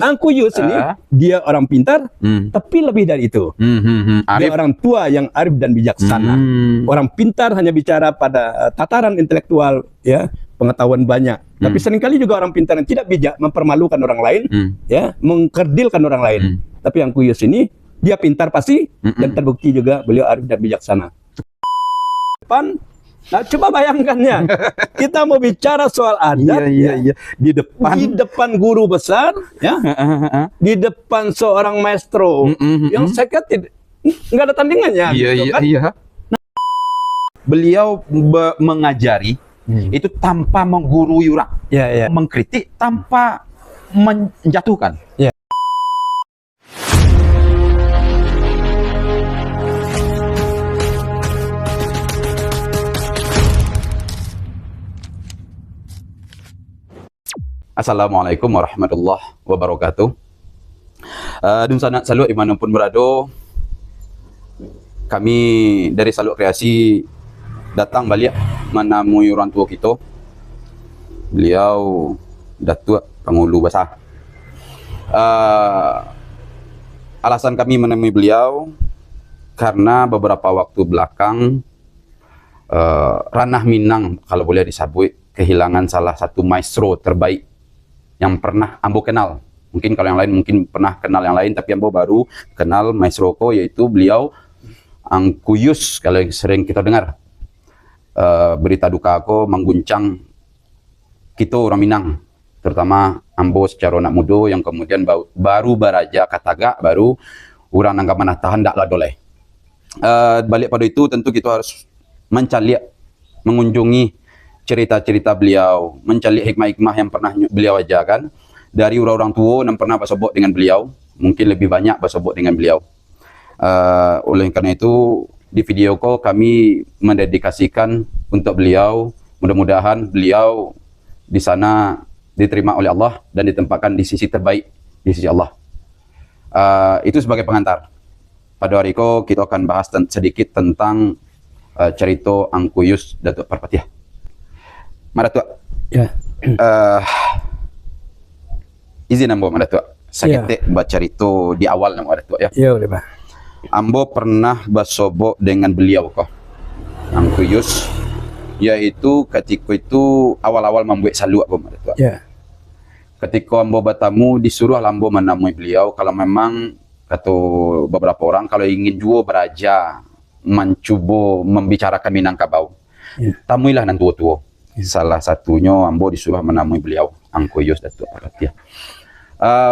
Angku Yus ini dia orang pintar, tapi lebih dari itu. Dia orang tua yang arif dan bijaksana. Orang pintar hanya bicara pada tataran intelektual, ya, pengetahuan banyak. Tapi seringkali juga orang pintar yang tidak bijak mempermalukan orang lain, ya, mengkerdilkan orang lain. Tapi Angku Yus ini dia pintar pasti, dan terbukti juga beliau arif dan bijaksana. Nah, coba bayangkannya, kita mau bicara soal adat, di depan guru besar, ya, di depan seorang maestro, yang saya kira nggak ada tandingannya. Nah, beliau mengajari itu tanpa menggurui orang, mengkritik tanpa menjatuhkan. Assalamualaikum warahmatullahi wabarakatuh. Dan sanak salut dimanapun berada, kami dari Salut Kreasi datang balik menemui orang tua kita. Beliau Datuk Pengulu Besar. Alasan kami menemui beliau karena beberapa waktu belakang Ranah Minang, kalau boleh disebut, kehilangan salah satu maestro terbaik yang pernah ambo kenal. Mungkin kalau yang lain mungkin pernah kenal yang lain, tapi ambo baru kenal maestro ko, yaitu beliau Angku Yus. Kalau yang sering kita dengar berita duka ko mengguncang kita orang Minang, terutama ambo secara anak muda yang kemudian baru beraja kataga, baru orang anggap mana tahan dak lah doleh. Balik pada itu tentu kita harus mencari, mengunjungi cerita-cerita beliau, mencari hikmah-hikmah yang pernah beliau ajarkan dari orang-orang tua yang pernah bersobok dengan beliau, mungkin lebih banyak bersobok dengan beliau. Oleh karena itu, di video call kami mendedikasikan untuk beliau. Mudah-mudahan beliau di sana diterima oleh Allah dan ditempatkan di sisi terbaik di sisi Allah. Itu sebagai pengantar. Pada hari ini kita akan bahas sedikit tentang cerita Angku Yus Datuk Parpatiah. Madatuk, izin ambo Madatuk, sakit buat cerita di awal nama Madatuk ya. Iya, boleh, Pak. Ambo pernah bersobok dengan beliau kok, Angku Yus, yaitu ketika itu awal-awal membuat salut kok Madatuk. Ketika ambo bertamu, disuruh ambo menemui beliau. Kalau memang kata beberapa orang, kalau ingin juga beraja mencoba membicarakan Minangkabau, tamuilah nan tua-tua. Salah satunya ambo disuruh menemui beliau, Angku Yus Datuk Parpatiah.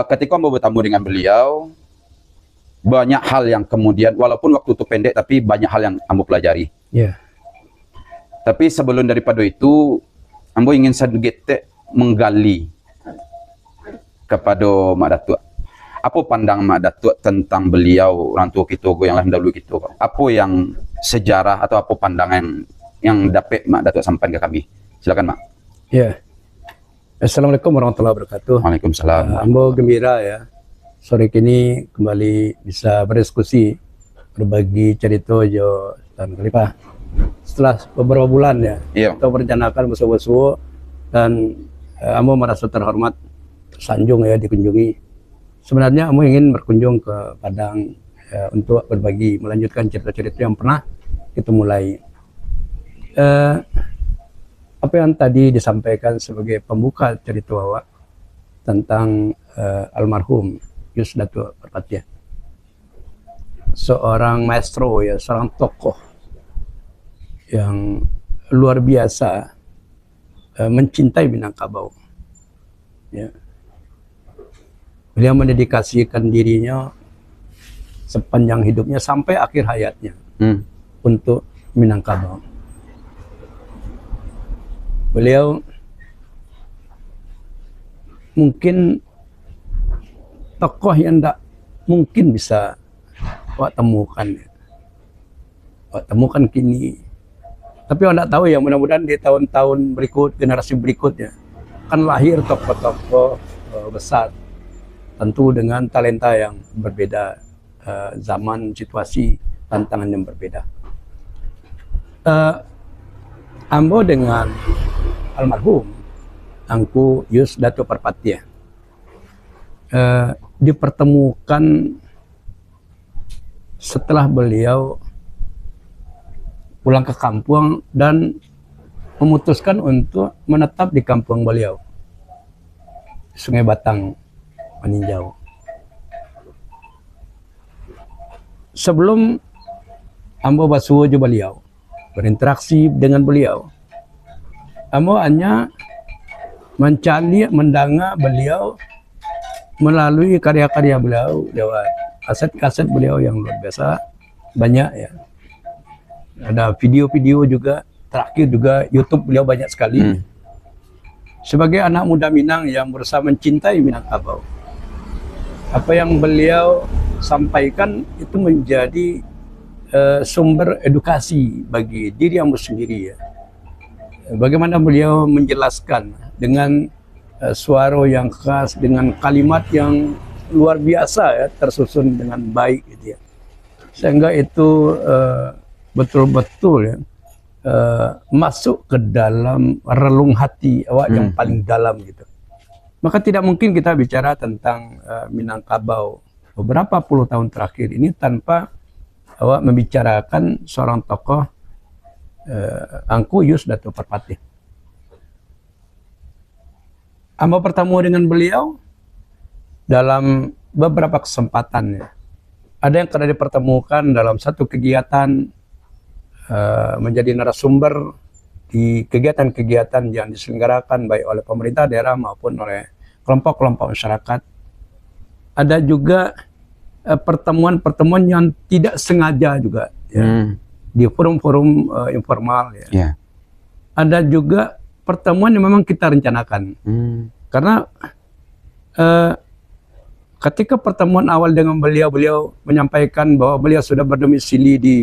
Ketika ambo bertemu dengan beliau, banyak hal yang kemudian, walaupun waktu itu pendek, tapi banyak hal yang ambo pelajari. Tapi sebelum daripada itu, ambo ingin sedikit menggali kepada Mak Datuk. Apa pandang Mak Datuk tentang beliau, orang tua kita yang lain dahulu kita? Apa yang sejarah atau apa pandangan yang dapat Mak Datuk sampaikan ke kami? Silakan, Mak. Assalamualaikum warahmatullahi wabarakatuh. Waalaikumsalam. Ambo gembira ya, sore kini kembali bisa berdiskusi, berbagi cerita jo dan Khalifah. Setelah beberapa bulan ya, kita merencanakan bersua-sua, dan ambo merasa terhormat, tersanjung ya dikunjungi. Sebenarnya ambo ingin berkunjung ke Padang untuk berbagi, melanjutkan cerita-cerita yang pernah kita mulai. Apa yang tadi disampaikan sebagai pembuka cerita awak tentang almarhum Yus Datuk Parpatiah, seorang maestro ya, seorang tokoh yang luar biasa, mencintai Minangkabau. Beliau mendedikasikan dirinya sepanjang hidupnya sampai akhir hayatnya untuk Minangkabau. Beliau mungkin tokoh yang tidak mungkin bisa awak temukan. Awak temukan kini. Tapi awak tidak tahu ya, mudah-mudahan di tahun-tahun berikut, generasi berikutnya akan lahir tokoh-tokoh besar. Tentu dengan talenta yang berbeda, zaman, situasi, tantangan yang berbeda. Ambo dengan almarhum Angku Yus Datuk Parpatiah dipertemukan setelah beliau pulang ke kampung dan memutuskan untuk menetap di kampung beliau, Sungai Batang, Meninjau. Sebelum ambo basuh jo beliau, berinteraksi dengan beliau, ambo hanya mencari, mendanga beliau melalui karya-karya beliau lewat kaset-kaset beliau yang luar biasa banyak ya. Ada video-video juga, terakhir juga YouTube beliau banyak sekali. Sebagai anak muda Minang yang berusaha mencintai Minangkabau, apa yang beliau sampaikan itu menjadi sumber edukasi bagi diri ambo sendiri ya. Bagaimana beliau menjelaskan dengan suara yang khas, dengan kalimat yang luar biasa ya, tersusun dengan baik gitu ya. Sehingga itu betul-betul ya masuk ke dalam relung hati awak yang paling dalam gitu. Maka tidak mungkin kita bicara tentang Minangkabau beberapa puluh tahun terakhir ini tanpa awak membicarakan seorang tokoh Angku Yus Dato' Parpatih. Ambo bertemu dengan beliau dalam beberapa kesempatan ya. Ada yang pernah dipertemukan dalam satu kegiatan menjadi narasumber di kegiatan-kegiatan yang diselenggarakan baik oleh pemerintah daerah maupun oleh kelompok-kelompok masyarakat. Ada juga pertemuan-pertemuan yang tidak sengaja juga ya, di forum-forum informal ya. Yeah. Ada juga pertemuan yang memang kita rencanakan. Karena ketika pertemuan awal dengan beliau menyampaikan bahwa beliau sudah berdomisili di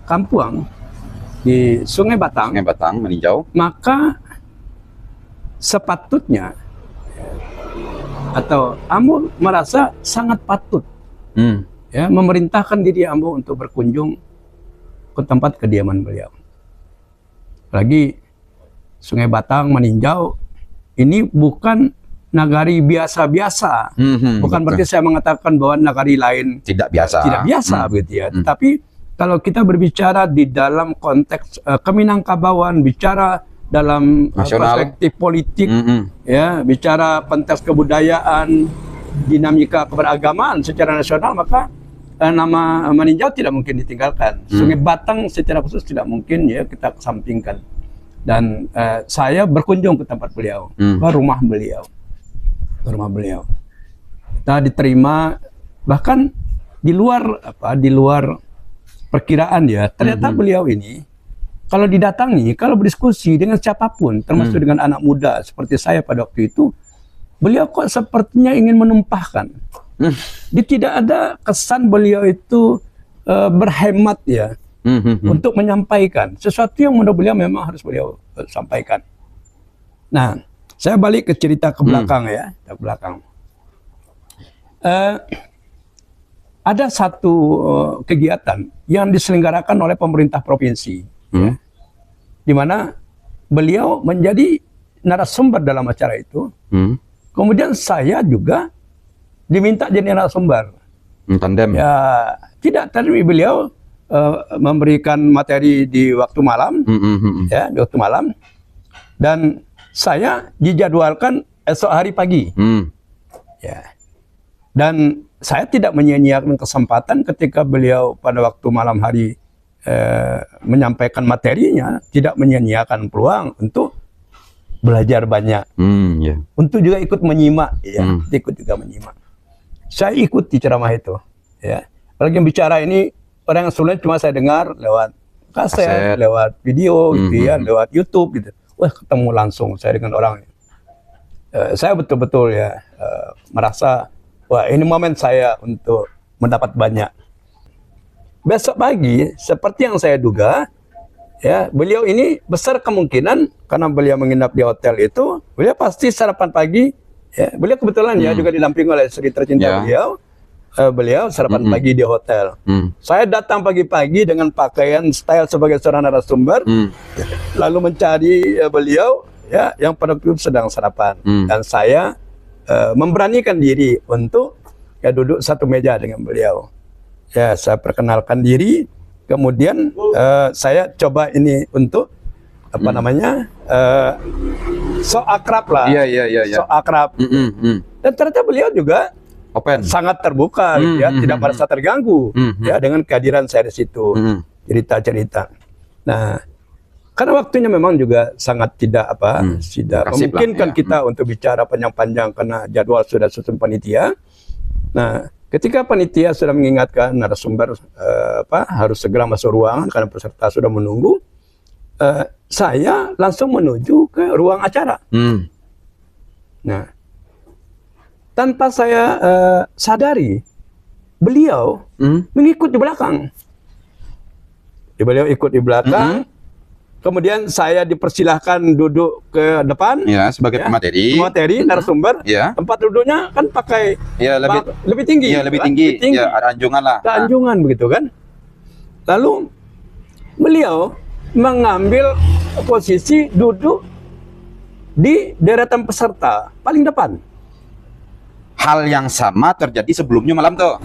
Kampuang, di Sungai Batang, Meninjau. maka sepatutnya atau ambo merasa sangat patut ya memerintahkan diri ambo untuk berkunjung ke tempat kediaman beliau. Lagi Sungai Batang, Meninjau ini bukan nagari biasa-biasa. Bukan berarti saya mengatakan bahwa nagari lain tidak biasa begitu ya. Tetapi kalau kita berbicara di dalam konteks Keminangkabauan, bicara dalam perspektif politik, ya, bicara konteks kebudayaan, dinamika keberagamaan secara nasional, maka nama Meninjau tidak mungkin ditinggalkan. Sungai Batang secara khusus tidak mungkin ya kita kesampingkan. Dan saya berkunjung ke tempat beliau, ke rumah beliau. Kita diterima bahkan di luar perkiraan ya. Ternyata beliau ini kalau didatangi, kalau berdiskusi dengan siapapun, termasuk dengan anak muda seperti saya pada waktu itu, beliau kok sepertinya ingin menumpahkan. Dia tidak ada kesan beliau itu berhemat ya untuk menyampaikan sesuatu yang menurut beliau memang harus beliau sampaikan. Nah, saya balik ke cerita ke belakang ya, ke belakang. Ada satu kegiatan yang diselenggarakan oleh pemerintah provinsi, ya, di mana beliau menjadi narasumber dalam acara itu. Kemudian saya juga diminta jadi narasumber. Tandem. Ya, tidak, tadi beliau memberikan materi di waktu malam, ya, di waktu malam, dan saya dijadwalkan esok hari pagi, ya, dan saya tidak menyia-nyiakan kesempatan ketika beliau pada waktu malam hari menyampaikan materinya, tidak menyia-nyiakan peluang untuk belajar banyak, untuk juga ikut menyimak, ya, ikut juga menyimak. Saya ikuti ceramah itu, ya. Apalagi yang bicara ini orang yang sebelumnya cuma saya dengar lewat kaset, lewat video, gitu ya, lewat YouTube, gitu. Wah, ketemu langsung saya dengan orang. Saya betul-betul ya merasa wah ini momen saya untuk mendapat banyak. Besok pagi, seperti yang saya duga, ya, beliau ini besar kemungkinan karena beliau menginap di hotel itu, beliau pasti sarapan pagi. Ya, beliau kebetulan ya juga didampingi oleh istri tercinta beliau. Beliau sarapan pagi di hotel. Saya datang pagi-pagi dengan pakaian style sebagai seorang narasumber, lalu mencari beliau ya yang pada waktu itu sedang sarapan, dan saya memberanikan diri untuk ya duduk satu meja dengan beliau. Ya, saya perkenalkan diri, kemudian saya coba ini untuk apa namanya sok akrab lah, sok akrab. Dan ternyata beliau juga Open. sangat terbuka, gitu ya, tidak merasa terganggu ya dengan kehadiran saya di situ, cerita-cerita. Nah, karena waktunya memang juga sangat tidak tidak Kasib memungkinkan lah, ya. kita untuk bicara panjang-panjang karena jadwal sudah susun panitia. Nah, ketika panitia sudah mengingatkan narasumber harus segera masuk ruangan karena peserta sudah menunggu, saya langsung menuju ke ruang acara. Nah, tanpa saya sadari, beliau mengikut di belakang. Beliau ikut di belakang. Kemudian saya dipersilahkan duduk ke depan. Ya, sebagai pemateri. Pemateri, narasumber. Ya. Tempat duduknya kan pakai Ya, lebih tinggi. Ya, lebih kan? tinggi. Lebih tinggi. Ya, ada anjungan lah. Ada anjungan begitu kan. Lalu beliau mengambil posisi duduk di deretan peserta paling depan. Hal yang sama terjadi sebelumnya malam tuh.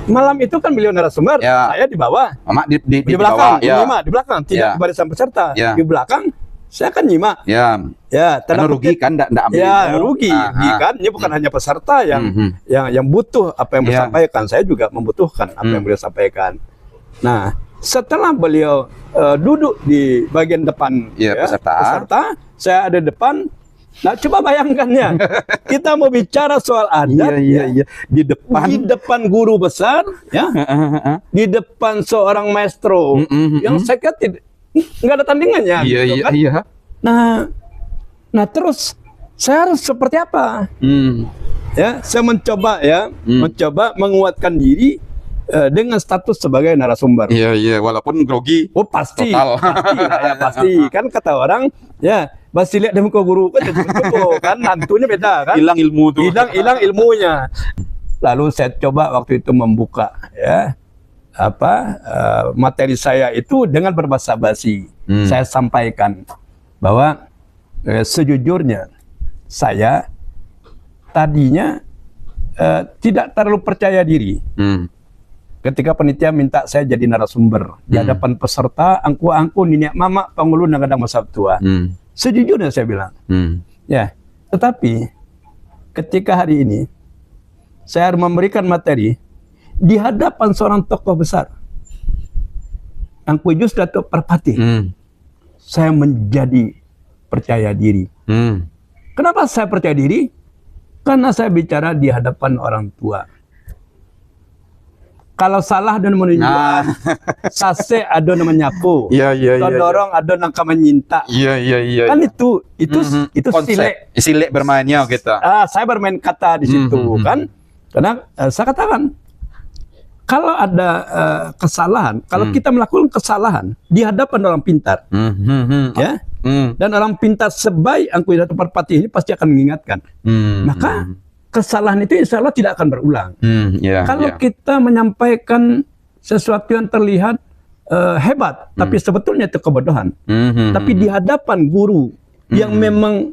Malam itu kan beliau narasumber, Ya. saya di bawah. Mama di belakang, bawah. Ya. menyimak di belakang, tidak Ya. di barisan peserta. Ya. Di belakang, saya kan nyimak. Ya. Ya, Karena rugi kutip, kan, nggak ambil ya ilmu. rugi, rugi kan. Ini bukan hanya peserta yang butuh apa yang beliau Ya. sampaikan, saya juga membutuhkan apa yang beliau sampaikan. Nah, setelah beliau duduk di bagian depan Ya, peserta, saya ada di depan. Nah, coba bayangkan ya, kita mau bicara soal adat Iya. Di depan. di depan guru besar, ya, di depan seorang maestro yang saya kira nggak ada tandingannya. gitu kan. Iya. Nah terus saya harus seperti apa? Ya, saya mencoba mencoba menguatkan diri dengan status sebagai narasumber. Iya. Walaupun grogi. Oh pasti, Total. pasti kan kata orang ya. Masih lihat demi guru kan, kan nantunya beda kan. Hilang ilmu tuh. Hilang ilmunya. Lalu saya coba waktu itu membuka ya materi saya itu dengan berbahasa basi. Saya sampaikan bahwa sejujurnya saya tadinya tidak terlalu percaya diri. Ketika panitia minta saya jadi narasumber di hadapan peserta, angku-angku niniak mama pangulu nagadang masab tua. Sejujurnya saya bilang, ya. Tetapi ketika hari ini saya harus memberikan materi di hadapan seorang tokoh besar, Angku Yus Datuk Parpati, saya menjadi percaya diri. Kenapa saya percaya diri? Karena saya bicara di hadapan orang tua. Kalau salah dan menunjukkan, sase ada namanya nyapu, dorong ada nangka menyinta. Iya. Kan itu konsep. Silek bermainnya gitu. Saya bermain kata di situ kan, karena saya katakan kalau ada kesalahan, kalau kita melakukan kesalahan di hadapan orang pintar, ya, dan orang pintar sebaik Angku Datuk Parpati ini pasti akan mengingatkan, maka kesalahan itu insya Allah tidak akan berulang. Kalau kita menyampaikan sesuatu yang terlihat hebat, tapi sebetulnya itu kebodohan. Tapi di hadapan guru yang memang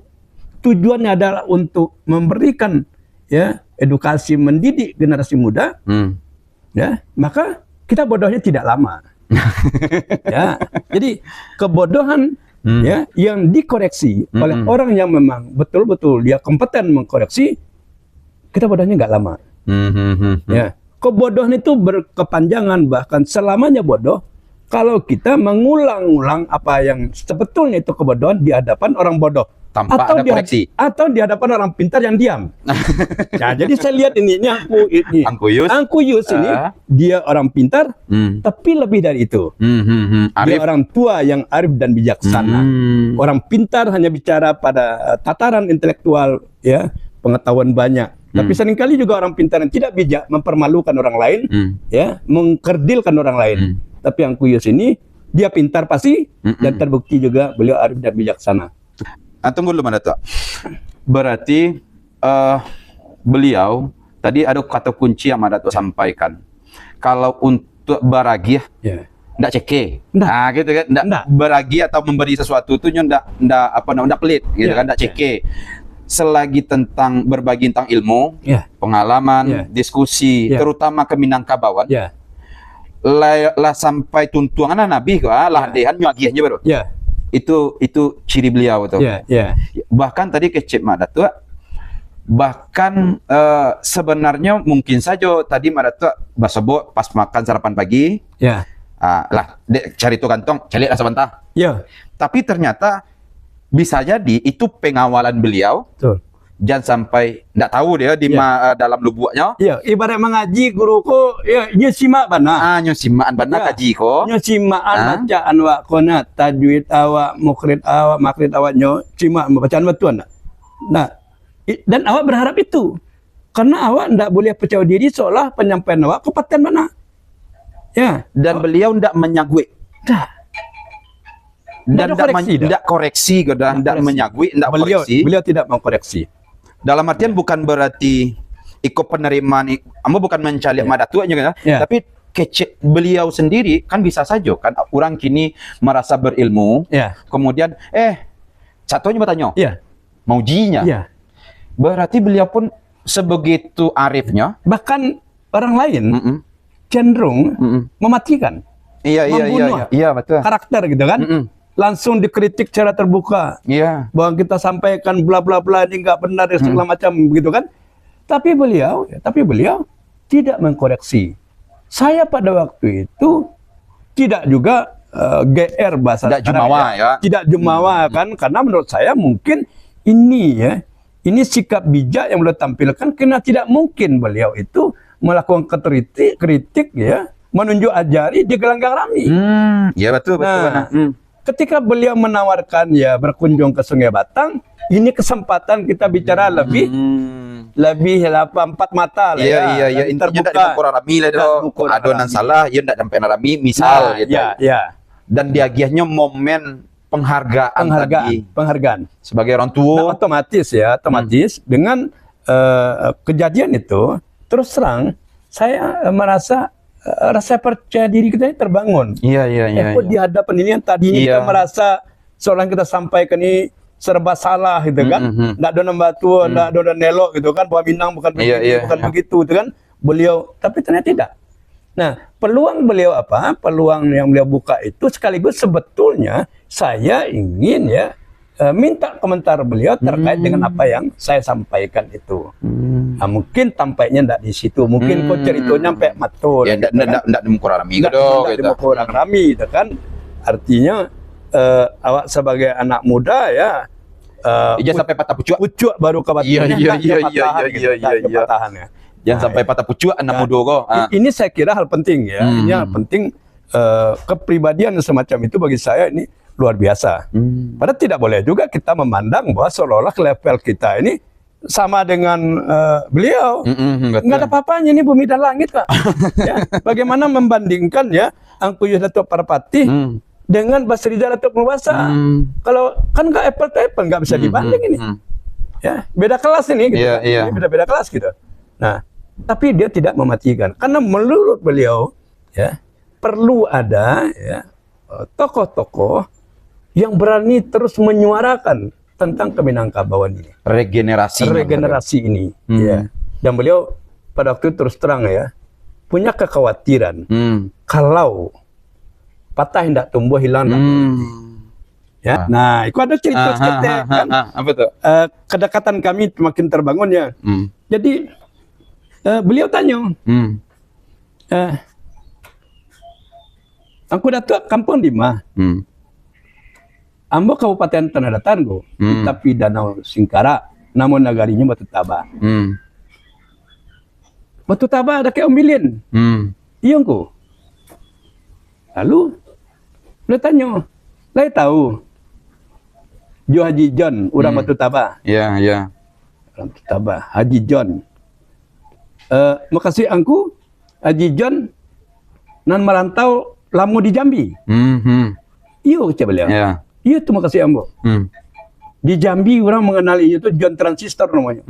tujuannya adalah untuk memberikan ya edukasi, mendidik generasi muda, ya maka kita bodohnya tidak lama. Ya, jadi kebodohan ya yang dikoreksi oleh orang yang memang betul-betul dia kompeten mengkoreksi, kita bodohnya nggak lama. Ya, kebodohan itu berkepanjangan, bahkan selamanya bodoh kalau kita mengulang-ulang apa yang sebetulnya itu kebodohan di hadapan orang bodoh. Tanpa ada koreksi. Atau di hadapan orang pintar yang diam. Nah, jadi saya lihat ini Angku Yus ini dia orang pintar, tapi lebih dari itu. Dia orang tua yang arif dan bijaksana. Orang pintar hanya bicara pada tataran intelektual, ya, pengetahuan banyak. Tapi seringkali juga orang pintar yang tidak bijak mempermalukan orang lain, ya, mengkerdilkan orang lain. Tapi Angku Yus ini dia pintar pasti, dan terbukti juga beliau arif dan bijaksana. Tunggu dulu, Datuk. Berarti beliau tadi ada kata kunci yang Datuk sampaikan. Kalau untuk beragi, ndak ceke. Nah, gitu kan, ndak beragi atau memberi sesuatu itu ndak pelit, gitu kan, ndak ceke. selagi tentang berbagi tentang ilmu, Ya. pengalaman, Ya. diskusi, Ya. terutama ke Minangkabawan, Ya. lah sampai tuntunan Nabi lah dehan nyuagiahnya baru. Ya. Itu ciri beliau tuh. Ya. Ya. Bahkan tadi kecep Mak Datuk, bahkan sebenarnya mungkin saja tadi Mak Datuk basebo pas makan sarapan pagi, Ya. lah dek cari tuh kantong, cari lah sebentar. Ya. Tapi ternyata bisa jadi itu pengawalan beliau. Betul. Jangan sampai tidak tahu dia di dalam lubuknya. Ya, ibarat mengaji guruku, ya, nya simak bana. Nyo simaan bana Ya. kaji ko. Nya simaan bacaan awak kona, tajwid awak, mukrid awak, makrид awak nyo simak bacaan betul nak. Nah, dan awak berharap itu. Karena awak ndak boleh percaya diri seolah penyampaian awak kepaten mana. Ya, Dan beliau tidak menyagui. dah. Dan Ndak ada koreksi dah. tidak koreksi, tidak menyagui, tidak koreksi. Beliau tidak mengkoreksi. Dalam artian bukan berarti ikut penerimaan, amba bukan mencari madatuanya kan, Ya. tapi beliau sendiri kan bisa saja kan orang kini merasa berilmu, Ya. kemudian satunya bertanya, Ya. mau ujinya. Ya. Berarti beliau pun sebegitu arifnya. Bahkan orang lain Mm-mm. cenderung Mm-mm. mematikan Membunuh. Iya betul. karakter gitu kan. Mm-mm. Langsung dikritik secara terbuka. Iya. Bahwa kita sampaikan bla bla bla ini nggak benar dan segala macam begitu kan. Tapi beliau tidak mengkoreksi. Saya pada waktu itu tidak juga GR bahasa Tidak sekarang jumawa ya. Tidak jumawa kan, karena menurut saya mungkin ini sikap bijak yang beliau tampilkan, karena tidak mungkin beliau itu melakukan kritik ya, menunjuk ajari di gelanggang rami. Iya betul Nah, betul. ketika beliau menawarkan ya berkunjung ke Sungai Batang, ini kesempatan kita bicara lebih empat mata lah Iya. lebih Intinya tidak terbuka. diukur rami lah Tak do. diukur Adonan rami. salah, ya tidak sampai rami misal Nah, gitu. ya. Dan diagiahnya momen penghargaan tadi Penghargaan. sebagai orang Nah, tua. otomatis dengan kejadian itu, terus terang saya merasa rasa percaya diri kita ini terbangun. Iya. Kok di hadapan ini yang tadinya Iya. kita merasa seorang kita sampaikan ini serba salah gitu kan, nggak ada batu, nggak ada nelok gitu kan, bahwa Minang bukan begini, Iya. bukan begitu gitu kan, beliau, tapi ternyata tidak. Nah, peluang beliau apa? Peluang yang beliau buka itu sekaligus sebetulnya saya ingin ya minta komentar beliau terkait dengan apa yang saya sampaikan itu. Nah, mungkin tampaknya tidak di situ, mungkin kok ceritanya sampai matul. Ya tidak diukur rami gitu. Tidak orang rami, gitu kan? Artinya awak sebagai anak muda ya, Jangan sampai patah pucuk. pucuk baru kebatinnya. Iya. Jangan sampai patah pucuk anak muda kok. Ini saya kira hal penting ya. Ini hal penting, kepribadian semacam itu bagi saya ini luar biasa. Padahal tidak boleh juga kita memandang bahwa seolah-olah level kita ini sama dengan beliau. Nggak ada apa-apanya, ini bumi dan langit Pak. Ya, bagaimana membandingkan ya Angku Datuk Parpati dengan Basrida Datuk Mubasa? Kalau kan nggak apple to apple, nggak bisa dibanding ini. Ya, beda kelas ini. Gitu, Iya. Ini beda-beda kelas gitu. Nah, tapi dia tidak mematikan, karena menurut beliau ya perlu ada ya tokoh-tokoh yang berani terus menyuarakan tentang Keminangkabauan ini. Regenerasi ini. Ya. Dan beliau pada waktu itu terus terang ya punya kekhawatiran kalau patah hendak tumbuh hilang hendak berhenti. Ya. Nah, itu ada cerita sedikit kan. Apa tuh? Kedekatan kami makin terbangun ya. Jadi beliau tanya, Angku Datuk kampung di mana? Ambo Kabupaten Tanah Datar go, tapi Danau Singkara, namun nagarinya Batu Taba. Batu Taba ada ke Ombilin. Iya ko. Lalu beliau tanya, lai tahu Jo Haji John, orang Batu Taba. Iya. Orang Batu Taba, Haji John. Makasih angku, Haji John nan merantau lama di Jambi. Iyo coba beliau. Iya. Iya tuh makasih ambo. Di Jambi orang mengenali itu John Transistor namanya.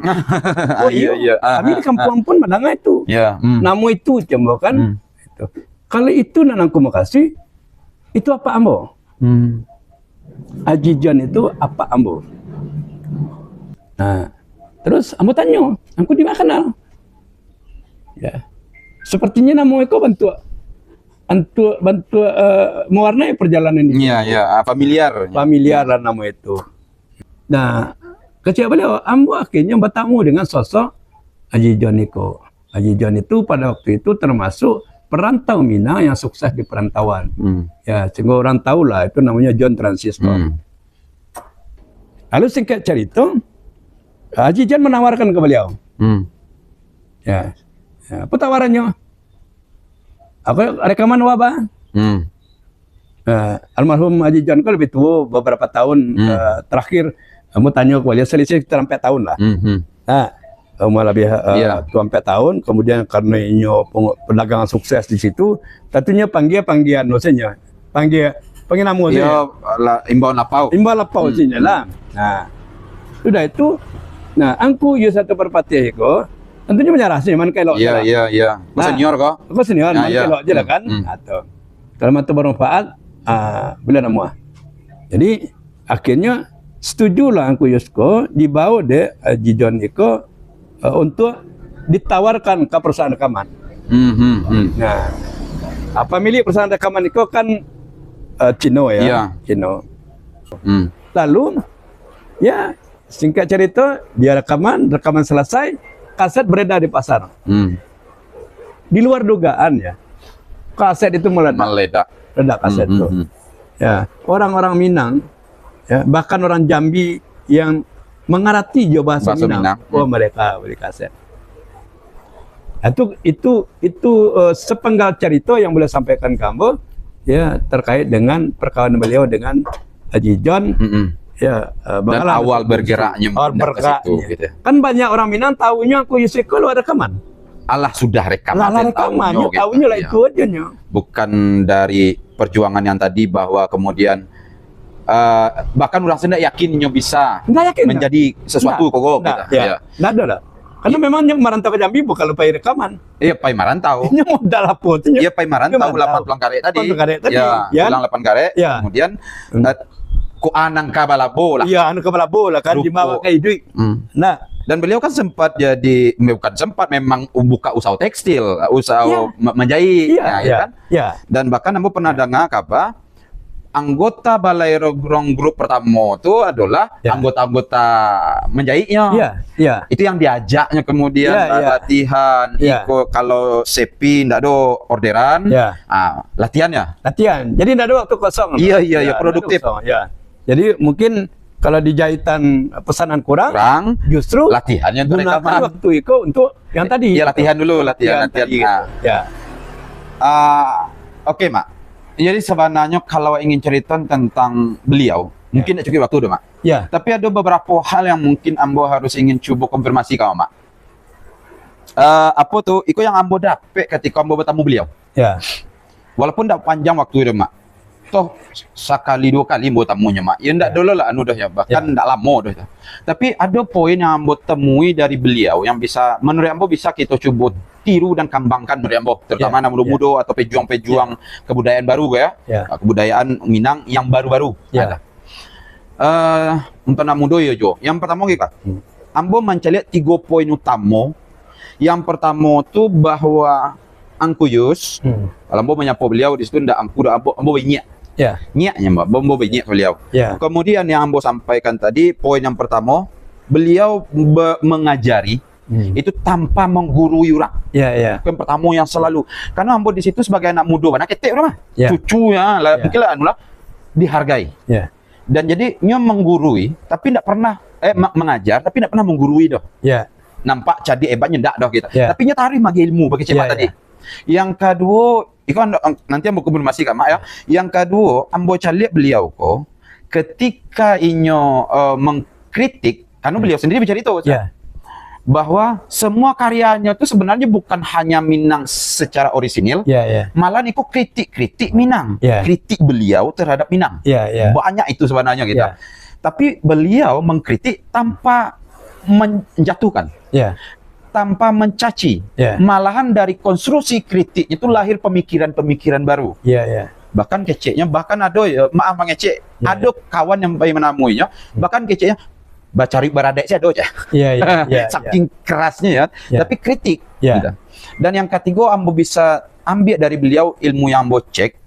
Oh iya. Kami di kampung pun mendengar itu. Iya. Nama itu coba kan. Itu. Kalau itu nanangku makasih, itu apa ambo? Haji John itu apa ambo? Nah, terus ambo tanya, aku di mana kenal? Ya. Sepertinya namo eko bantu mewarnai perjalanan ini. Iya, iya, familiar. Familiar lah nama itu. Nah, kecil beliau, ambo akhirnya bertemu dengan sosok Haji John Niko. Haji John itu pada waktu itu termasuk perantau Minang yang sukses di perantauan. Ya, sehingga orang tahu lah itu namanya John Transistor. Lalu singkat cerita, Haji John menawarkan ke beliau. Ya, apa tawarannya? Aku rekaman wabah. Almarhum Haji John kan lebih tua beberapa tahun terakhir. Kamu tanya ke beliau selisih sekitar 4 tahun lah. Nah, lebih tua 4 tahun. Kemudian karena ini perdagangan sukses di situ, tentunya panggilan dosanya, panggil namu saya. Imbauan lapau sini lah. Nah, sudah itu. Nah, angku satu perpati itu tentunya menyerah sih, man kelok. Iya. Senior kok. Apa senior, man kelok aja lah kan. Atau dalam itu bermanfaat, bila nama. Jadi akhirnya setujulah angku Yusko dibawa deh Haji John Iko untuk ditawarkan ke perusahaan rekaman. Nah, apa milik perusahaan rekaman itu kan Cino ya, Cino. Lalu ya singkat cerita dia rekaman selesai, kaset beredar di pasar. Di luar dugaan ya, kaset itu meledak kaset itu. Ya, orang-orang Minang, ya, bahkan orang Jambi yang mengerti Jawa bahasa Minang. Oh, mereka beli kaset. Itu sepenggal cerita yang boleh sampaikan kamu ya terkait dengan perkawinan beliau dengan Haji John. Ya, dan awal bergeraknya ke situ gitu. Kan banyak orang Minang tahunya aku Yusiko lu ada rekaman. Allah sudah rekaman. Tahunya lah itu aja nya. Bukan dari perjuangan yang tadi bahwa kemudian bahkan orang Sunda yakinnya bisa menjadi sesuatu kok gitu. Nggak ada lah. Karena memang yang merantau ke Jambi bukan lupa rekaman. Iya, pai marantau. Ini modal apa? Iya, pai marantau 8 pulang karek tadi. Ya, pulang 8 karek. Kemudian ku anang kabalabo lah. Iya, anang kabalabo lah kan dibawa ke duit. Nah, dan beliau kan sempat memang buka usaha tekstil, usaha menjahit, kan? Dan bahkan aku pernah dengar kabar anggota Balai Rogrong Group pertama itu adalah anggota-anggota menjahitnya. Itu yang diajaknya kemudian latihan. Kalau sepi ndak ada orderan, latihan ya. Jadi ndak ada waktu kosong. Iya, produktif. Jadi mungkin kalau di jahitan pesanan kurang, justru latihannya untuk rekaman. Waktu itu untuk yang tadi. Iya, latihan dulu, latihan. Oke, Mak. Jadi sebenarnya kalau ingin cerita tentang beliau, mungkin tidak cukup waktu dong, Mak. Tapi ada beberapa hal yang mungkin Ambo harus ingin coba konfirmasi kamu, Mak. Apa tuh? Itu yang Ambo dapet ketika Ambo bertemu beliau. Walaupun tidak panjang waktu itu, Mak. Toh sekali 2 kali Ambo temunya, Mak. Ya enggak dulu lah anu dah ya, bahkan enggak lama dah. Tapi ada poin yang Ambo temui dari beliau yang bisa menurut Ambo bisa kita coba tiru dan kembangkan menurut Ambo, terutama anak muda-muda atau pejuang-pejuang kebudayaan baru ya. Kebudayaan Minang yang baru-baru. Untuk anak muda ya Jo. Yang pertama kita Ambo mencari 3 poin utama. Yang pertama tuh bahwa Angkuyus, kalau Ambo menyapa beliau di situ ndak Ambo banyak. Niatnya Mbak, Ambo banyak beliau. Kemudian yang Ambo sampaikan tadi, poin yang pertama, beliau mengajari itu tanpa menggurui orang. Yang pertama yang selalu, karena Ambo di situ sebagai anak muda, anak ketek mah, cucunya lah, pikirlah anu lah dihargai. Dan jadi dia menggurui, tapi tidak pernah mengajar, tapi tidak pernah menggurui doh. Nampak jadi hebatnya ndak doh kita. Tapi nya tarik magi ilmu bagi cepat tadi. Yang kedua, itu nanti Ambo konfirmasi Kak Mak ya. Yang kedua, Ambo cari beliau kok ketika inyo mengkritik, karena beliau sendiri bicara itu. Bahwa semua karyanya itu sebenarnya bukan hanya Minang secara orisinil, malah itu kritik Minang, kritik beliau terhadap Minang, banyak itu sebenarnya gitu. Tapi beliau mengkritik tanpa menjatuhkan, tanpa mencaci, malahan dari konstruksi kritik itu lahir pemikiran-pemikiran baru. Bahkan keceknya, bahkan ada ya, maaf mengecek, ada kawan yang bayi menamuinya, bahkan keceknya baca baradek saya doja. Iya, iya, iya. Saking kerasnya ya, Ya. tapi kritik. Ya. Gitu. Dan yang ketiga, ambo bisa ambil dari beliau ilmu yang ambo cek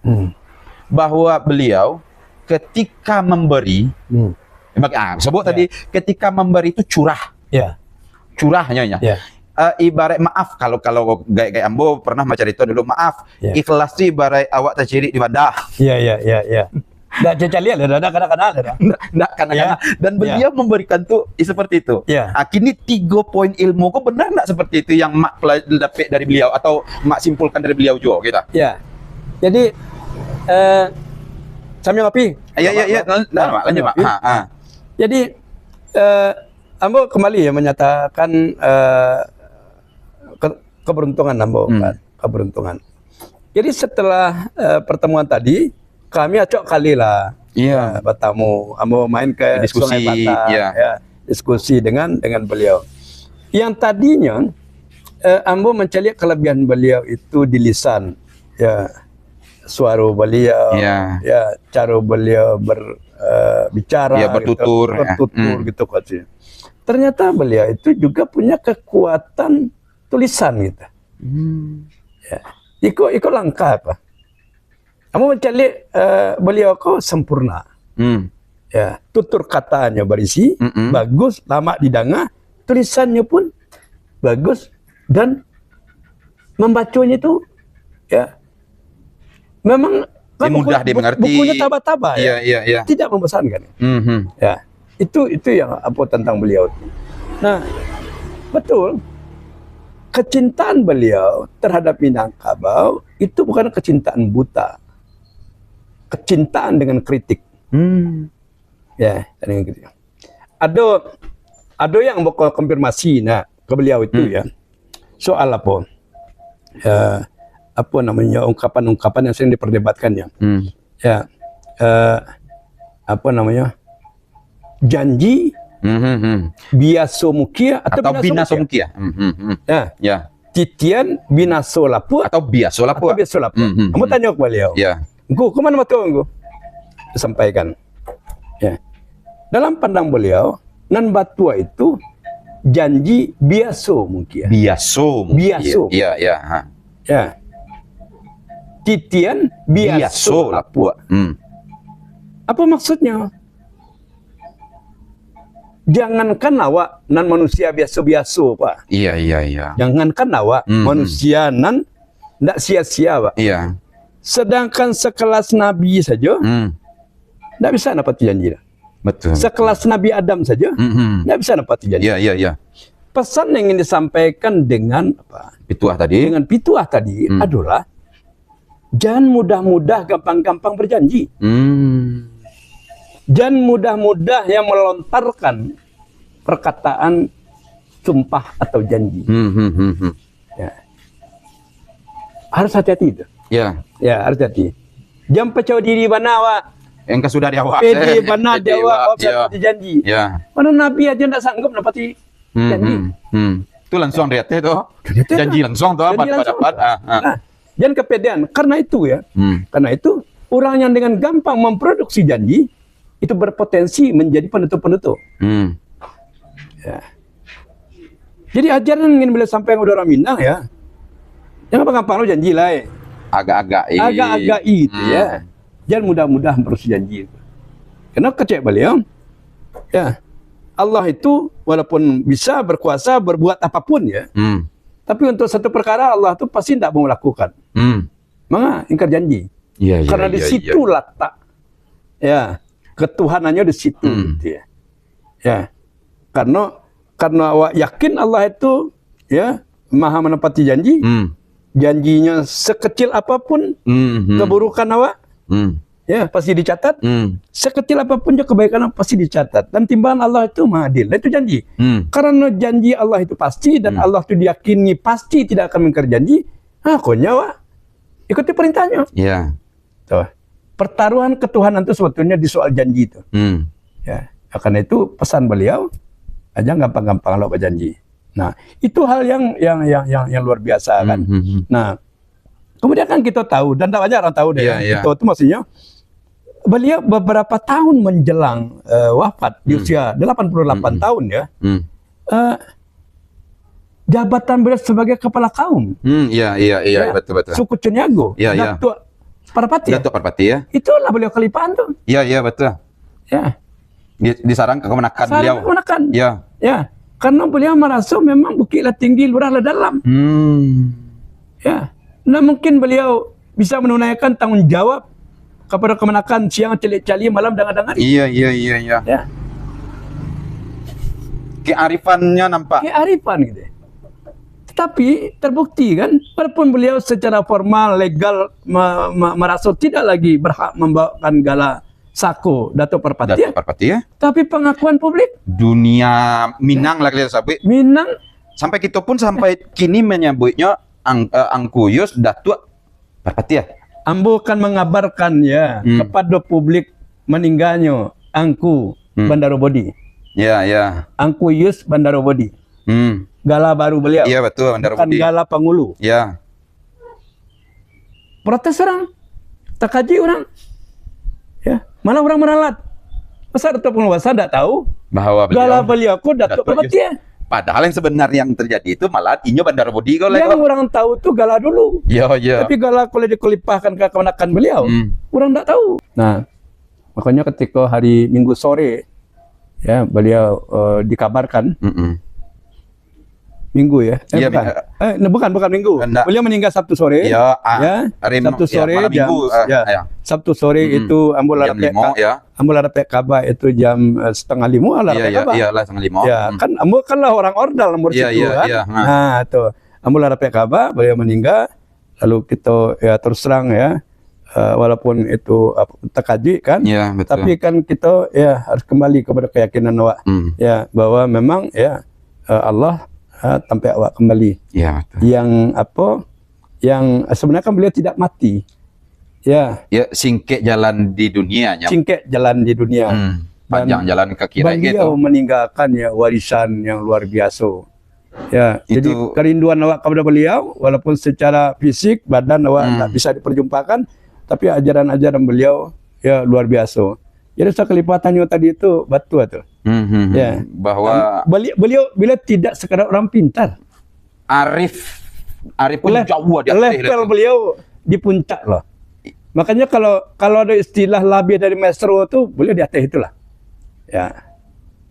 bahwa beliau ketika memberi, sebut tadi ketika memberi itu curah, Ya. curahnya ya. Ya. Ibarat maaf kalau gaya ambo pernah macam itu dulu, maaf, Ya. ikhlas itu ibarat awak tercirik di badah. Iya, iya, iya, iya. Nggak cecali ada, kadang-kadang ada. Nggak, karena dan beliau memberikan tuh seperti itu. Ya. Kini 3 poin ilmu kok benar nggak seperti itu yang mak dapat dari beliau atau mak simpulkan dari beliau juga kita? Ya. Jadi sambil ngopi. Iya. Nah, lanjut Pak. Jadi ambo kembali ya menyatakan keberuntungan ambo kan, keberuntungan. Jadi setelah pertemuan tadi kami acok kali lah bertamu, ambo main ke diskusi, Sungai Batak, ya. diskusi dengan beliau. Yang tadinya ambo mencari kelebihan beliau itu di lisan, ya, suara beliau, ya, cara beliau berbicara, ya, bertutur, gitu kan. Ternyata beliau itu juga punya kekuatan tulisan gitu. Ya. Ikut langkah apa? Kamu mencari beliau kok sempurna. Ya, tutur katanya berisi, bagus, lama didanga, tulisannya pun bagus dan membacanya itu ya memang mudah dimengerti. Bukunya taba-taba ya. Iya. Tidak membosankan. Ya, itu yang apa tentang beliau. Nah, betul. Kecintaan beliau terhadap Minangkabau itu bukan kecintaan buta. Kecintaan dengan kritik. Ya, dengan kritik. Ada yang mau konfirmasi ke beliau itu ya. Soal apa? Apa namanya, ungkapan-ungkapan yang sering diperdebatkan ya. Ya. Apa namanya? Janji biaso mukia atau binaso mukia. Ya. Titian binaso laput atau biaso laput. Kamu tanya ke beliau. Ya. Engkau kemana betul engkau? Sampaikan. Ya. Dalam pandang beliau, nan batua itu janji biaso mukia. Biaso. Iya. Ya. Titian biaso laput. Apa maksudnya? Jangankan awak nan manusia biasa-biasa, Pak. Iya. Jangankan awak manusia nan ndak sia-sia, Pak. Iya. Sedangkan sekelas Nabi saja ndak bisa dapat janji. Betul. Sekelas Nabi Adam saja ndak bisa dapat janji. Iya. Pesan yang ingin disampaikan dengan apa? Pituah tadi. Dengan pituah tadi adalah jangan mudah-mudah gampang-gampang berjanji. Jangan mudah-mudah yang melontarkan perkataan sumpah atau janji. Ya. Harus hati-hati itu. Ya, harus hati. Jangan percaya diri banawa. Engkau sudah diawak. Pede bana diawak janji. Ya. Mana Nabi aja tidak sanggup dapat janji. Itu langsung lihat itu. Janji langsung tuh apa dapat. Nah, jangan kepedean. Karena itu ya. Karena itu orang yang dengan gampang memproduksi janji itu berpotensi menjadi penutup-penutup. Ya. Jadi ajaran yang ingin beliau sampaikan kepada orang Minang ya, jangan gampang lo janji lah. Agak-agak itu ya. Jangan mudah-mudah memproduksi janji. Karena kecek beliau, ya Allah itu walaupun bisa berkuasa berbuat apapun ya, tapi untuk satu perkara Allah itu pasti tidak mau melakukan. Maka ingkar janji. Karena di situ letak ya ketuhanannya di situ gitu ya. Ya. Karena awak yakin Allah itu ya maha menepati janji. Janjinya sekecil apapun keburukan awak ya pasti dicatat. Sekecil apapun juga kebaikan pasti dicatat. Dan timbangan Allah itu maha adil. Itu janji. Karena janji Allah itu pasti dan Allah itu diyakini pasti tidak akan mengingkar janji. Konya awak ikuti perintahnya. Iya. Tuh. Pertaruhan ketuhanan itu sebetulnya di soal janji itu. Ya, karena itu pesan beliau aja gampang-gampang lo berjanji. Nah, itu hal yang luar biasa kan. Nah, kemudian kan kita tahu dan tak banyak orang tahu deh. Kita itu maksudnya beliau beberapa tahun menjelang wafat di usia 88 tahun ya. eh, jabatan beliau sebagai kepala kaum Iya, betul. suku Cunyago, Iya, iya. Datuk Parapati ya. Datuk Parapati ya. Itulah beliau kelipahan tuh. Iya, betul. Ya. Disarang ke kemenakan Sarang beliau. kemenakan. Iya. Ya. Karena beliau merasa memang bukitlah tinggi, lurahlah dalam. Ya. Nah mungkin beliau bisa menunaikan tanggung jawab kepada kemenakan siang celik-cali malam dangan-dangan. Iya. Ya. Kearifannya nampak. Kearifan gitu. Tetapi terbukti kan, walaupun beliau secara formal, legal merasa tidak lagi berhak membawakan gala Sako Datuk Parapati, Datuk Parapati ya. tapi pengakuan publik Dunia Minang lah kalian sabit. Minang Sampai kita pun sampai kini menyebutnya Angkuyus Datuk Parapati ya. Ambo kan mengabarkan ya kepada publik meninggalnya Angku Bandarobodi. Ya. Angkuyus Bandarobodi. Gala baru beliau. Iya betul, Bukan Gala Pangulu. Ya. Protes orang, tak kaji orang. Ya, malah orang meralat. Masa Datuk Penguasa tidak tahu Bahwa Gala beliau beliau kok Datuk Parapati ya. padahal yang sebenarnya yang terjadi itu malah Inyo Bandarobodi kok Yang orang tahu tuh Gala dulu. Iya. Tapi Gala kalau dikelipahkan ke kemenakan beliau, orang tidak tahu. Nah, makanya ketika hari Minggu sore ya beliau dikabarkan Minggu ya? Iya, bukan Minggu. Enggak. Beliau meninggal Sabtu sore. Ya, Sabtu sore malam jam Minggu, Sabtu sore itu ambul jam 5 ya. Ambul ada Kaabah itu jam 4:30 lah Kaabah. Iya, setengah 5. Ya, kan ambul kan lah orang ordal nomor situ kan. Iya. Nah, itu ambul ada Kaabah, beliau meninggal. Lalu kita ya terus terang ya walaupun itu terkaji kan. Iya, betul. Tapi kan kita ya harus kembali kepada keyakinan awak. Ya, bahwa memang ya Allah sampai awak kembali. Iya, betul. Yang sebenarnya kan beliau tidak mati. Ya. Ya, singkek jalan di dunianya. Singkek jalan di dunia. Panjang jalan kaki gitu. Beliau meninggalkan ya warisan yang luar biasa. Ya, jadi kerinduan awak kepada beliau walaupun secara fisik badan awak tak bisa diperjumpakan, tapi ajaran-ajaran beliau ya luar biasa. Jadi sekelipatannya tadi itu batu tuh. Ya, bahwa beliau tidak sekadar orang pintar. Arif pun jauh di atas level beliau di puncak loh. Makanya kalau ada istilah lebih dari maestro itu beliau di atas itulah. Ya.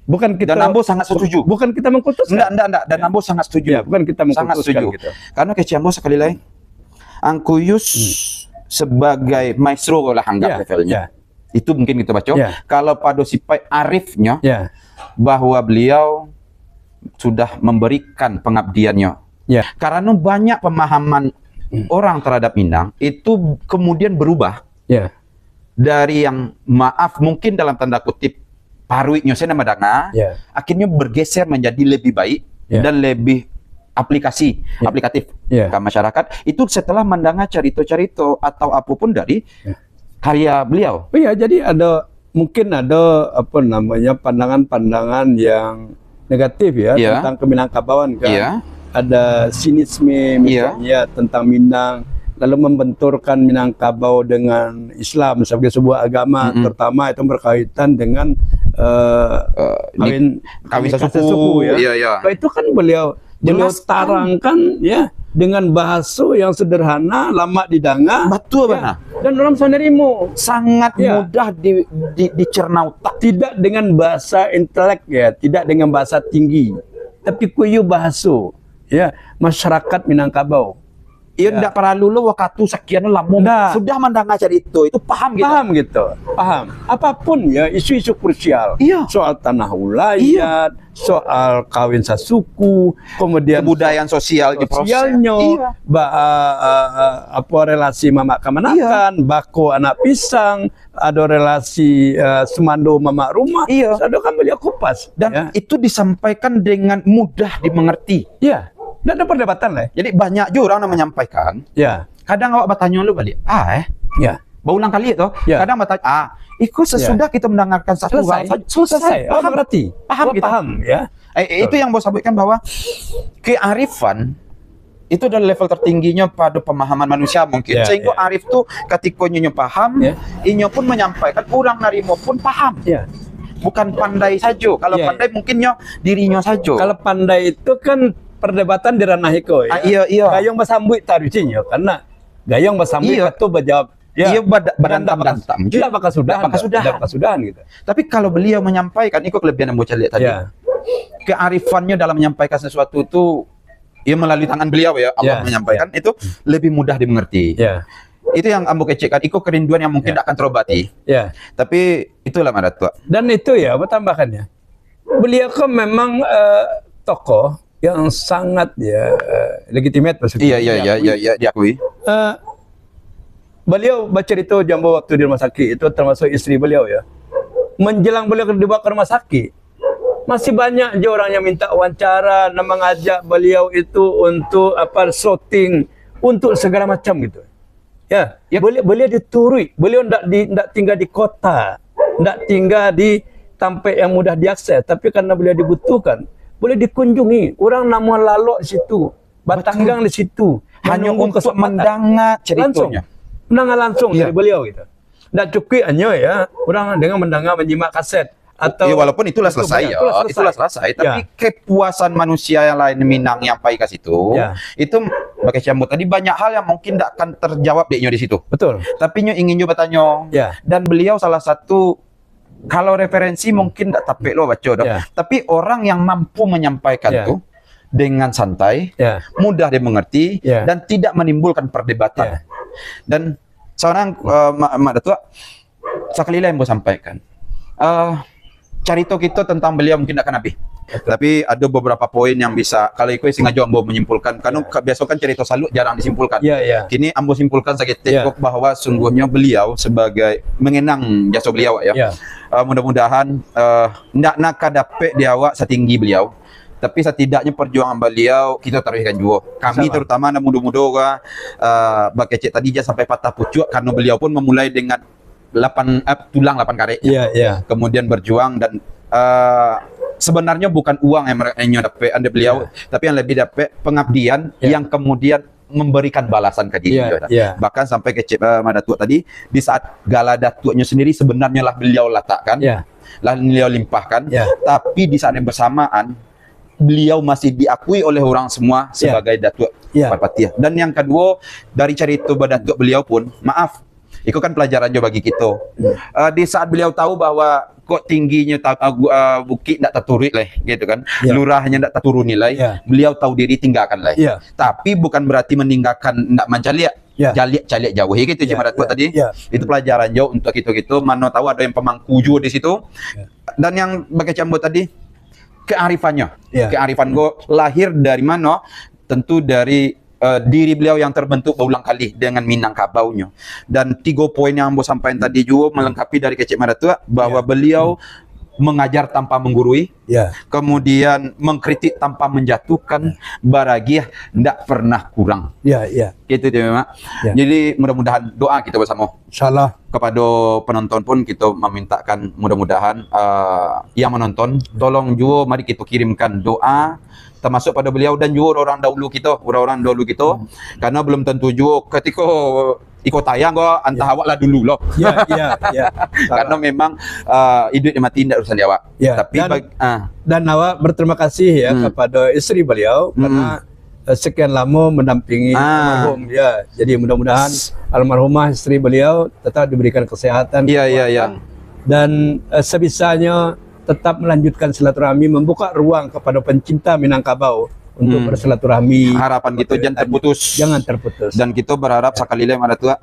Bukan kita dan Ambo sangat setuju. Bukan kita mengkutus. Enggak. Dan Ambo sangat setuju. Ya, bukan kita mengkutuskan. Sangat setuju. Gitu. Karena kecil Ambo sekali lagi Angkuyus sebagai maestro lah anggap levelnya. Itu mungkin kita baca. Kalau pada sifat arifnya, bahwa beliau sudah memberikan pengabdiannya. Karena banyak pemahaman orang terhadap Minang itu kemudian berubah dari yang maaf mungkin dalam tanda kutip paruitnya saya nama danga, akhirnya bergeser menjadi lebih baik dan lebih aplikatif ke masyarakat. Itu setelah mendengar cerita-cerita atau apapun dari karya beliau. Iya, jadi mungkin ada pandangan-pandangan yang negatif tentang Keminangkabauan kan. Ada sinisme misalnya tentang Minang, lalu membenturkan Minangkabau dengan Islam sebagai sebuah agama, terutama itu berkaitan dengan kawin sesuku ya. Itu kan beliau tarangkan ya dengan bahasa yang sederhana, lama didanga. Betul ya. Dan orang Sonderimo sangat mudah dicerna otak. Tidak dengan bahasa intelek tidak dengan bahasa tinggi, tapi kuyu bahasa masyarakat Minangkabau. Iya, tidak perlu lo waktu sekian lama sudah mendengar cerita itu paham gitu. Paham. Apapun isu-isu krusial. Soal tanah ulayat, soal kawin sasuku, kemudian kebudayaan sosial di sosialnya, relasi mamak kemenakan, bako anak pisang, ada relasi semando mamak rumah. Ada kan beliau kupas dan itu disampaikan dengan mudah dimengerti. Tidak ada perdebatan lah. Jadi banyak juga orang yang menyampaikan. Kadang awak bertanya lu balik. Berulang kali itu. Kadang bertanya. Ikut sesudah kita mendengarkan satu selesai. Paham. Itu yang bos sampaikan bahwa kearifan itu adalah level tertingginya pada pemahaman manusia mungkin. Ya, Sehingga ya. Arif tuh ketika nyonya paham, Ya. inyo pun menyampaikan, orang narimo pun paham. Ya. Bukan pandai saja. Kalau Ya, pandai mungkin nyo dirinya saja. Kalau pandai itu kan perdebatan di ranah iko ya. Iya, iya. Gayung basambui tarucinya karena gayung basambui Iya. itu berjawab. Iya, badantam-dantam. Tidak bakal sudah. Tidak bakal sudahan. Tidak bakal sudahan gitu. Tapi kalau beliau menyampaikan, itu kelebihan yang bocah lihat tadi. Ya. Kearifannya dalam menyampaikan sesuatu itu, ya melalui tangan beliau ya, Allah Ya, menyampaikan itu lebih mudah dimengerti. Ya. Itu yang ambo kecekkan, itu kerinduan yang mungkin Ya. tak akan terobati. Ya. Tapi itulah Madatua. Dan itu ya, apa tambahkannya? Beliau kan memang tokoh yang sangat ya legitimate maksudnya. Iya, diakui. Beliau bercerita jambu waktu di rumah sakit itu termasuk istri beliau ya. Menjelang beliau dibawa ke rumah sakit, masih banyak je orang yang minta wawancara, dan mengajak beliau itu untuk shooting, untuk segala macam gitu. Ya, Ya. beliau diturui, beliau ndak tinggal di kota, ndak tinggal di tempat yang mudah diakses, tapi karena beliau dibutuhkan, boleh dikunjungi. Orang namun lalu di situ, batanggang di situ, Hanya menunggu untuk kesempatan. mendengar Langsung, ceritanya. mendengar langsung Iya. dari beliau gitu. Ndak cukup hanya ya, orang dengan mendengar menyimak kaset atau Ya, walaupun itulah selesai ya, itulah selesai. Tapi Ya. kepuasan manusia yang lain Minang yang paikas itu, Ya. itu pakai cambut tadi banyak hal yang mungkin tidak akan terjawab deknya di situ. Betul. Tapi nyo ingin juga bertanya. Ya. Dan beliau salah satu, kalau referensi mungkin tidak tapek lo baca dong. Ya. Tapi orang yang mampu menyampaikan Ya. tuh dengan santai, Ya. mudah dimengerti, Ya. dan tidak menimbulkan perdebatan. Ya. Dan seorang Mak Datua, sekali lagi yang mau sampaikan. Carito kita tentang beliau mungkin akan habis. Tapi ada beberapa poin yang bisa, kalau ikut sengaja ambo menyimpulkan. Karena biasa kan cerita salut jarang disimpulkan. Ya, ya. Kini ambo simpulkan sakit Ya. bahwa sungguhnya beliau sebagai mengenang jasa beliau ya. Ya. Mudah-mudahan ndak nak dapat di awak setinggi beliau. Tapi setidaknya perjuangan beliau kita taruhkan juga. Kami Sama. terutama anak muda-muda bakecek tadi dia sampai patah pucuk karena beliau pun memulai dengan tulang 8 karet. Ya, ya. Kemudian berjuang dan sebenarnya bukan uang yang dapat anda beliau, tapi yang lebih dapat pengabdian Ya. yang kemudian memberikan balasan ke diri. Ya, ya. Bahkan sampai ke Madatua tadi, di saat gala datuanya sendiri sebenarnya lah beliau letakkan, Ya. lah beliau limpahkan, Ya. tapi di saat yang bersamaan beliau masih diakui oleh orang semua sebagai datuk Ya. Parpatiah. Dan yang kedua, dari cerita datuk beliau pun, maaf, itu kan pelajaran juga bagi kita. Di saat beliau tahu bahwa kok tingginya bukit tidak terturut lah, gitu kan, Ya. lurahnya tidak terturun nilai, Ya. beliau tahu diri tinggalkan lah. Ya. Tapi bukan berarti meninggalkan tidak mencaliak. Ya. Jaliak jauh gitu Ya, cuma datuk ya, tadi. ya. Itu pelajaran jauh untuk kita mana tahu ada yang pemangku juga di situ. Ya. Dan yang bagai cambut tadi, kearifannya. Ya. Kearifan go lahir dari mana? Tentu dari diri beliau yang terbentuk berulang kali dengan Minangkabaunya. Dan 3 poin yang Ambo sampaikan tadi juga melengkapi dari Kecik Madatua bahwa Ya. beliau mengajar tanpa menggurui, Ya. kemudian mengkritik tanpa menjatuhkan, baragiah tidak pernah kurang. Ya, ya. Gitu dia memang. Ya. Jadi mudah-mudahan doa kita bersama Insyaallah. kepada penonton pun kita memintakan mudah-mudahan yang menonton tolong juga mari kita kirimkan doa termasuk pada beliau dan juga orang dahulu kita karena belum tentu juga ketika ikut tayang kok antah awak lah dulu loh. Ya, ya, ya. Karena memang hidup dan mati tidak urusan awak. Ya, Tapi dan awak berterima kasih ya kepada istri beliau karena sekian lama mendampingi almarhum ya. Jadi mudah-mudahan almarhumah istri beliau tetap diberikan kesehatan, iya. dan sebisanya tetap melanjutkan silaturahmi, membuka ruang kepada pencinta Minangkabau untuk bersilaturahmi. Harapan kita jangan terputus. Jangan terputus. Dan kita berharap sekali lagi Madatua,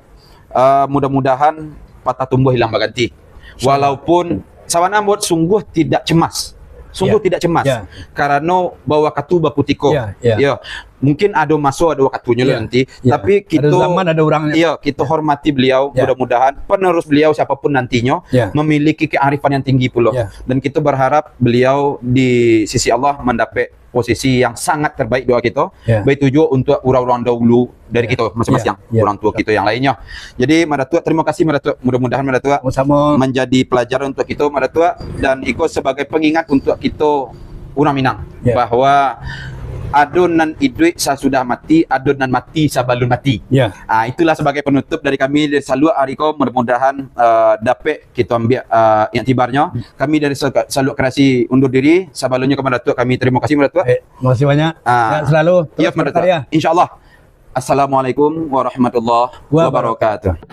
mudah-mudahan patah tumbuh hilang berganti. Walaupun sawana ambot sungguh tidak cemas. Tidak cemas. Ya. Karena bawa katu baputiko. Ya. Mungkin ada masuk ada waktunya Ya. nanti. Ya. Tapi kita ada zaman ada orangnya. Iya, kita hormati beliau. Ya. Mudah-mudahan penerus beliau siapapun nantinya Ya. memiliki kearifan yang tinggi pula. Ya. Dan kita berharap beliau di sisi Allah mendapat posisi yang sangat terbaik doa kita. Ya. Baik tujuh untuk orang-orang dahulu dari kita masing-masing, Ya. orang tua kita yang lainnya. Jadi Madatua, terima kasih Madatua. Mudah-mudahan Madatua Sama-sama. menjadi pelajaran untuk kita Madatua dan ikut sebagai pengingat untuk kita orang Minang Ya. bahwa adonan idrik sudah mati, adonan mati sabalun mati. Ya. Itulah sebagai penutup dari kami dari Saluk Ariko. Mudah-mudahan dapat kita ambil iktibarnya. Kami dari Saluk Kreasi undur diri. Sabalunnya kepada Datuk, kami terima kasih kepada Datuk. Terima kasih banyak. Sehat selalu. Ya, Terus berkarya. InsyaAllah. Assalamualaikum warahmatullahi wabarakatuh.